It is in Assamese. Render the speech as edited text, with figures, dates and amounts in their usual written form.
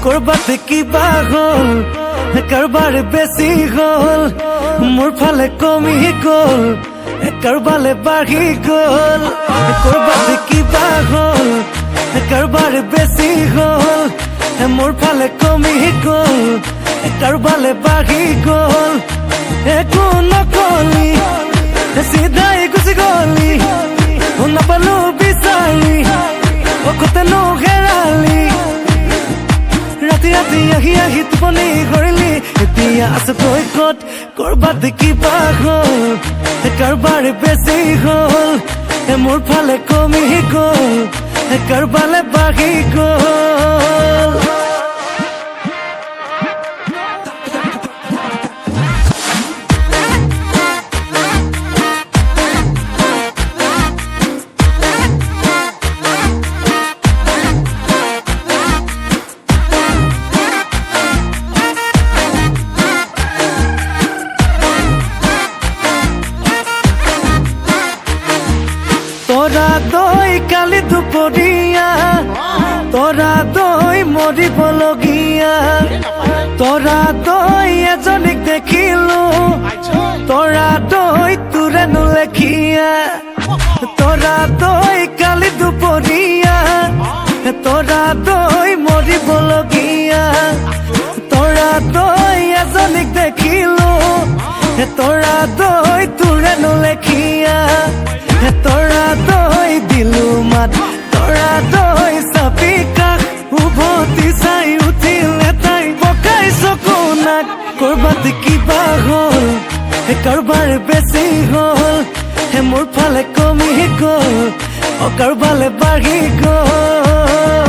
কৰবাত কিবা হ'ল কাৰোবাৰ বেছি হ'ল মোৰ ফালে কমি গ'ল কাৰোবালে বাঢ়ি গ'ল কৰবাত কিবা হ'ল কাৰোবাৰ বেছি হ'ল মোৰ ফালে কমি গ'ল কাৰোবালে বাঢ়ি গ'ল একো নকলি চিধাই গুচি গ'লি নাপালো বিচাৰি অকতেনো হেৰালি ৰাতি ৰাতি আহি আহি টোপনি কৰিলি এতিয়া আছো তই ক'ত কৰবাত কিবা হ'ল কাৰোবাৰ বেছি হ'ল মোৰ ফালে কমি গ'ল কাৰোবালে বাঢ়ি গ'ল তোৰা দই কালি দুপৰিয়া তোৰা দই মৰিবলগিয়া তোৰা দই এজনীক দেখিলো তোৰা দই তোৰে নুলেখিয়া তোৰা দই কালি দুপৰিয়া তোৰা দই মৰিবলগিয়া তোৰা দই এজনীক দেখিলো তোৰা দই তোৰে নুলেখিয়া তোরা দই দিলু মাত তোরা দই চাপি কাষ উভতি চাই উঠিলে তাই পকাই চকু নাক কৰবাত কিবা হ'ল কাৰোবাৰ বেছি হ'ল মোৰ ফালে কমি গ'ল কাৰোবালে বাঢ়ি গ'ল